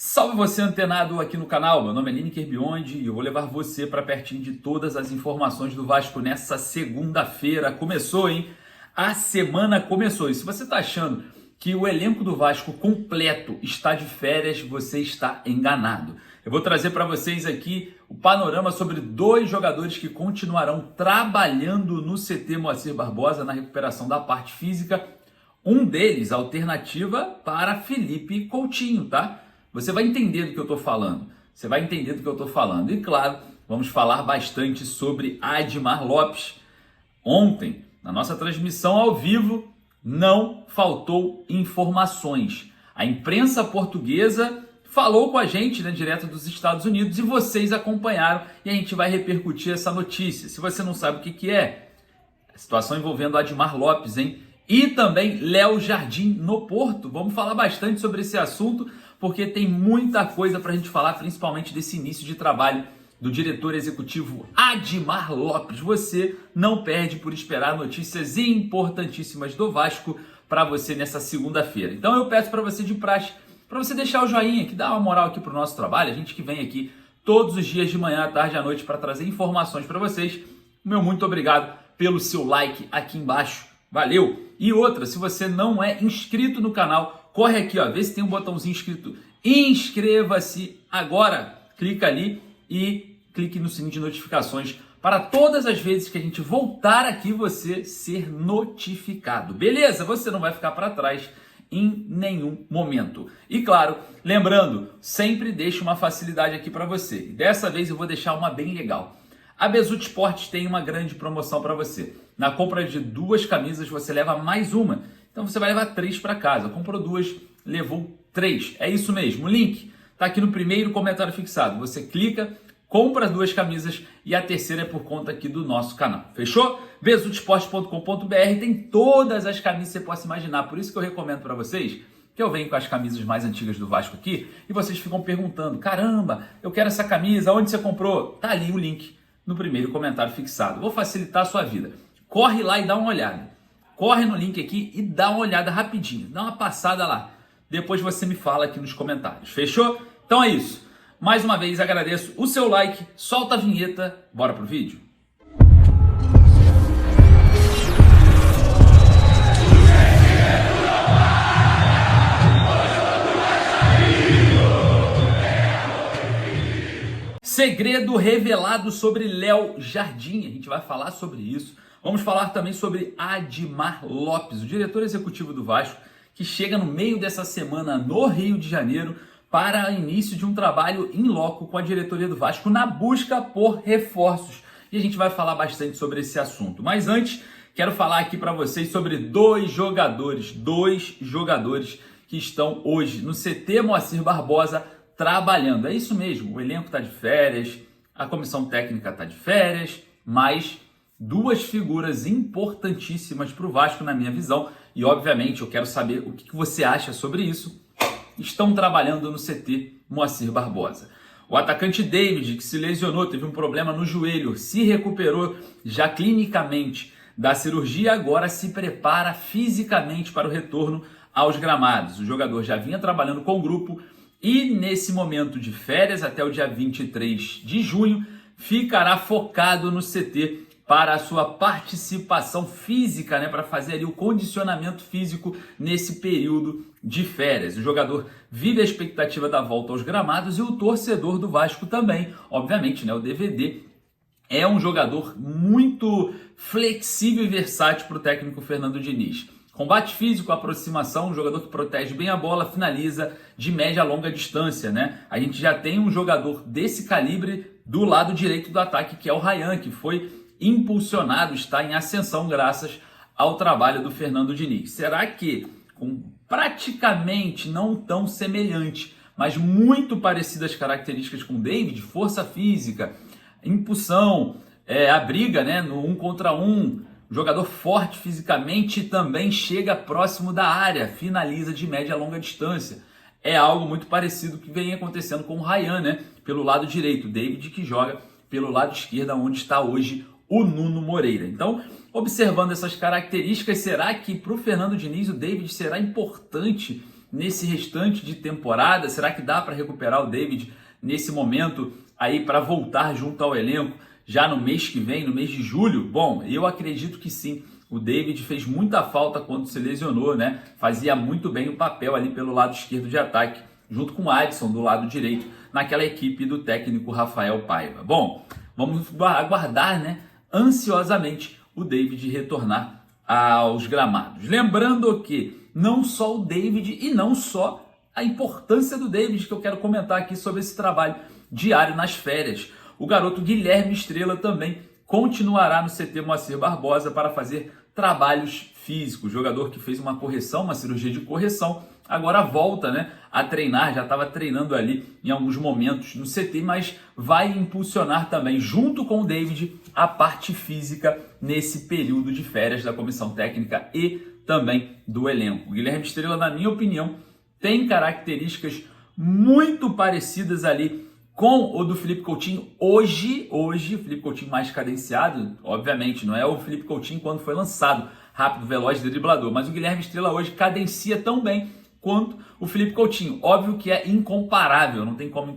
Salve você antenado aqui no canal, meu nome é Lineker Biondi e eu vou levar você para pertinho de todas as informações do Vasco nessa segunda-feira. Começou, hein? A semana começou e se você está achando que o elenco do Vasco completo está de férias, você está enganado. Eu vou trazer para vocês aqui o panorama sobre dois jogadores que continuarão trabalhando no CT Moacir Barbosa na recuperação da parte física. Um deles, alternativa para Felipe Coutinho, tá? Você vai entender do que eu estou falando. Você vai entender do que eu estou falando. E claro, vamos falar bastante sobre Admar Lopes. Ontem, na nossa transmissão ao vivo, não faltou informações. A imprensa portuguesa falou com a gente, né, direto dos Estados Unidos, e vocês acompanharam e a gente vai repercutir essa notícia. Se você não sabe o que é, a situação envolvendo Admar Lopes, hein? E também Léo Jardim no Porto. Vamos falar bastante sobre esse assunto, porque tem muita coisa para a gente falar, principalmente desse início de trabalho do diretor executivo Admar Lopes. Você não perde por esperar notícias importantíssimas do Vasco para você nessa segunda-feira. Então eu peço para você de praxe, para você deixar o joinha, que dá uma moral aqui para o nosso trabalho. A gente que vem aqui todos os dias de manhã, à tarde e à noite para trazer informações para vocês. Meu muito obrigado pelo seu like aqui embaixo. Valeu! E outra, se você não é inscrito no canal, corre aqui, ó, vê se tem um botãozinho escrito inscreva-se agora. Clica ali e clique no sininho de notificações para todas as vezes que a gente voltar aqui você ser notificado. Beleza? Você não vai ficar para trás em nenhum momento. E claro, lembrando, sempre deixo uma facilidade aqui para você. E dessa vez eu vou deixar uma bem legal. A Bezutti Esportes tem uma grande promoção para você. Na compra de 2 camisas, você leva mais uma. Então você vai levar 3 para casa. Comprou 2, levou 3. É isso mesmo. O link está aqui no primeiro comentário fixado. Você clica, compra as 2 camisas e a terceira é por conta aqui do nosso canal. Fechou? bezutiesportes.com.br tem todas as camisas que você possa imaginar. Por isso que eu recomendo para vocês que eu venho com as camisas mais antigas do Vasco aqui e vocês ficam perguntando, caramba, eu quero essa camisa, onde você comprou? Tá ali o link no primeiro comentário fixado. Vou facilitar a sua vida. Corre lá e dá uma olhada. Corre no link aqui e dá uma olhada rapidinho. Dá uma passada lá. Depois você me fala aqui nos comentários. Fechou? Então é isso. Mais uma vez agradeço o seu like. Solta a vinheta. Bora pro vídeo? Segredo revelado sobre Léo Jardim. A gente vai falar sobre isso. Vamos falar também sobre Admar Lopes, o diretor executivo do Vasco, que chega no meio dessa semana no Rio de Janeiro para o início de um trabalho in loco com a diretoria do Vasco na busca por reforços. E a gente vai falar bastante sobre esse assunto. Mas antes, quero falar aqui para vocês sobre dois jogadores que estão hoje no CT Moacir Barbosa trabalhando. É isso mesmo, o elenco está de férias, a comissão técnica está de férias, mas 2 figuras importantíssimas para o Vasco na minha visão, e obviamente eu quero saber o que você acha sobre isso, estão trabalhando no CT Moacir Barbosa. O atacante David, que se lesionou, teve um problema no joelho, se recuperou já clinicamente da cirurgia, agora se prepara fisicamente para o retorno aos gramados. O jogador já vinha trabalhando com o grupo, e nesse momento de férias, até o dia 23 de junho, ficará focado no CT para a sua participação física, né, para fazer ali o condicionamento físico nesse período de férias. O jogador vive a expectativa da volta aos gramados e o torcedor do Vasco também. Obviamente, né, o DVD é um jogador muito flexível e versátil para o técnico Fernando Diniz. Combate físico, aproximação, um jogador que protege bem a bola, finaliza de média a longa distância, né? A gente já tem um jogador desse calibre do lado direito do ataque, que é o Ryan, que foi impulsionado, está em ascensão graças ao trabalho do Fernando Diniz. Será que, com praticamente não tão semelhante, mas muito parecidas características com o David, força física, impulsão, a briga, né, no 1 contra 1, jogador forte fisicamente também chega próximo da área, finaliza de média a longa distância. É algo muito parecido que vem acontecendo com o Ryan, né? Pelo lado direito, David que joga pelo lado esquerdo, onde está hoje o Nuno Moreira. Então, observando essas características, será que para o Fernando Diniz o David será importante nesse restante de temporada? Será que dá para recuperar o David nesse momento aí para voltar junto ao elenco já no mês que vem, no mês de julho? Bom, eu acredito que sim. O David fez muita falta quando se lesionou, né? Fazia muito bem o papel ali pelo lado esquerdo de ataque, junto com o Adson do lado direito, naquela equipe do técnico Rafael Paiva. Bom, vamos aguardar, né, ansiosamente o David retornar aos gramados. Lembrando que não só o David e não só a importância do David, que eu quero comentar aqui sobre esse trabalho diário nas férias. O garoto Guilherme Estrela também continuará no CT Moacir Barbosa para fazer trabalhos físicos. O jogador que fez uma correção, uma cirurgia de correção, agora volta, né, a treinar, já estava treinando ali em alguns momentos no CT, mas vai impulsionar também, junto com o David, a parte física nesse período de férias da comissão técnica e também do elenco. O Guilherme Estrela, na minha opinião, tem características muito parecidas ali com o do Felipe Coutinho. Hoje o Felipe Coutinho mais cadenciado, obviamente, não é o Felipe Coutinho quando foi lançado, rápido, veloz, driblador, mas o Guilherme Estrela hoje cadencia tão bem quanto o Felipe Coutinho. Óbvio que é incomparável, não tem como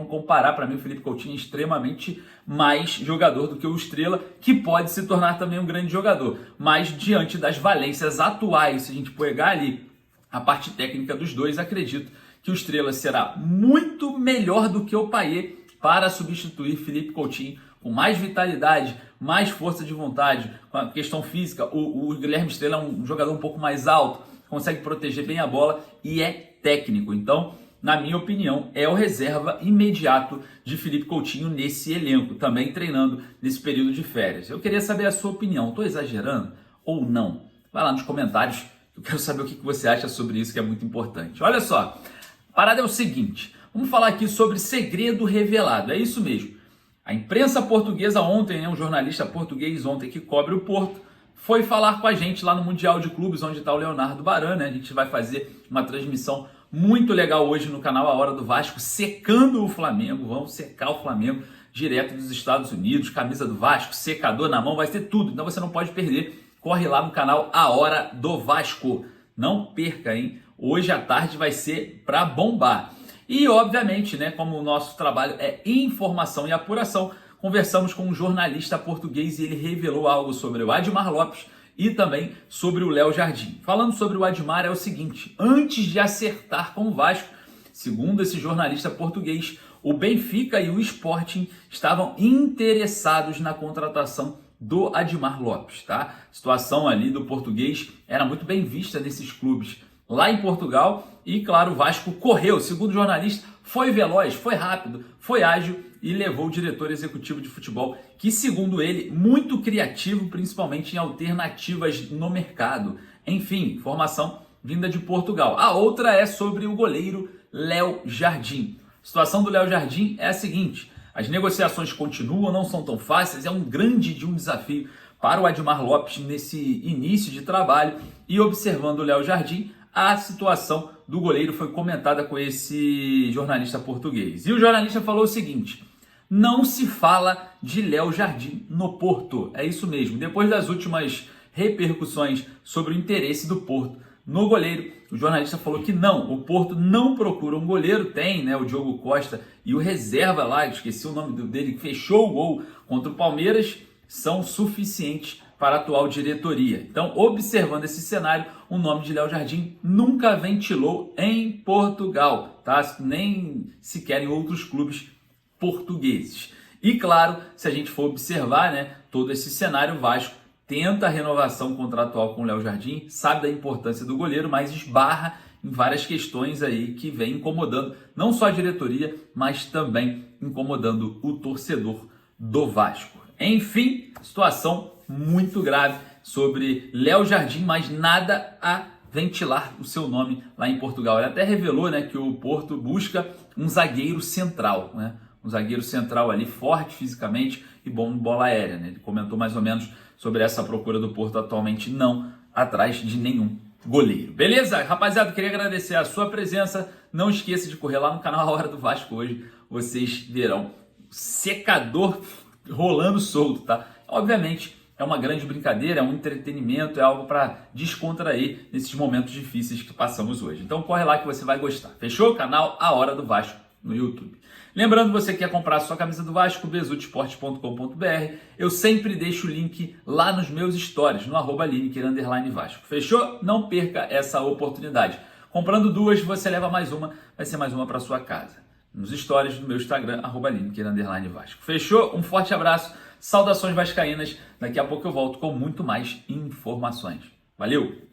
comparar. Para mim, o Felipe Coutinho é extremamente mais jogador do que o Estrela, que pode se tornar também um grande jogador. Mas diante das valências atuais, se a gente pegar ali a parte técnica dos dois, acredito que o Estrela será muito melhor do que o Payet para substituir Felipe Coutinho, com mais vitalidade, mais força de vontade, com a questão física. O Guilherme Estrela é um jogador um pouco mais alto, consegue proteger bem a bola e é técnico. Então, na minha opinião, é o reserva imediato de Felipe Coutinho nesse elenco, também treinando nesse período de férias. Eu queria saber a sua opinião. Estou exagerando ou não? Vai lá nos comentários, eu quero saber o que você acha sobre isso, que é muito importante. Olha só, a parada é o seguinte, vamos falar aqui sobre segredo revelado, é isso mesmo. A imprensa portuguesa ontem, um jornalista português ontem que cobre o Porto, foi falar com a gente lá no Mundial de Clubes, onde está o Leonardo Baran, né? A gente vai fazer uma transmissão muito legal hoje no canal A Hora do Vasco, secando o Flamengo, vamos secar o Flamengo direto dos Estados Unidos, camisa do Vasco, secador na mão, vai ter tudo, então você não pode perder. Corre lá no canal A Hora do Vasco, não perca, hein? Hoje à tarde vai ser para bombar. E, obviamente, né, como o nosso trabalho é informação e apuração, conversamos com um jornalista português e ele revelou algo sobre o Admar Lopes e também sobre o Léo Jardim. Falando sobre o Admar, é o seguinte, antes de acertar com o Vasco, segundo esse jornalista português, o Benfica e o Sporting estavam interessados na contratação do Admar Lopes, tá? A situação ali do português era muito bem vista nesses clubes lá em Portugal e, claro, o Vasco correu. Segundo o jornalista, foi veloz, foi rápido, foi ágil e levou o diretor executivo de futebol, que, segundo ele, muito criativo, principalmente em alternativas no mercado. Enfim, informação vinda de Portugal. A outra é sobre o goleiro Léo Jardim. A situação do Léo Jardim é a seguinte, as negociações continuam, não são tão fáceis, é um grande desafio para o Admar Lopes nesse início de trabalho e observando o Léo Jardim, a situação do goleiro foi comentada com esse jornalista português. E o jornalista falou o seguinte, não se fala de Léo Jardim no Porto, é isso mesmo, depois das últimas repercussões sobre o interesse do Porto no goleiro, o jornalista falou que não, o Porto não procura um goleiro, tem, né, o Diogo Costa e o reserva lá, esqueci o nome dele, que fechou o gol contra o Palmeiras, são suficientes para a atual diretoria. Então, observando esse cenário, o nome de Léo Jardim nunca ventilou em Portugal, tá? Nem sequer em outros clubes portugueses. E claro, se a gente for observar, né, todo esse cenário, o Vasco tenta a renovação contratual com o Léo Jardim, sabe da importância do goleiro, mas esbarra em várias questões aí que vem incomodando não só a diretoria, mas também incomodando o torcedor do Vasco. Enfim, situação muito grave sobre Léo Jardim, mas nada a ventilar o seu nome lá em Portugal. Ele até revelou, né, que o Porto busca um zagueiro central, né? Um zagueiro central ali forte fisicamente e bom em bola aérea, né? Ele comentou mais ou menos sobre essa procura do Porto atualmente, não atrás de nenhum goleiro. Beleza? Rapaziada, queria agradecer a sua presença. Não esqueça de correr lá no canal A Hora do Vasco hoje. Vocês verão secador rolando solto, tá? Obviamente, é uma grande brincadeira, é um entretenimento, é algo para descontrair nesses momentos difíceis que passamos hoje. Então corre lá que você vai gostar. Fechou? Canal A Hora do Vasco no YouTube. Lembrando, você que quer comprar a sua camisa do Vasco, besutesportes.com.br. Eu sempre deixo o link lá nos meus stories, no @Lineker_Vasco. Fechou? Não perca essa oportunidade. Comprando duas, você leva mais uma, vai ser mais uma para sua casa. Nos stories do meu Instagram, @Lineker_Vasco. Fechou? Um forte abraço, saudações vascaínas. Daqui a pouco eu volto com muito mais informações. Valeu!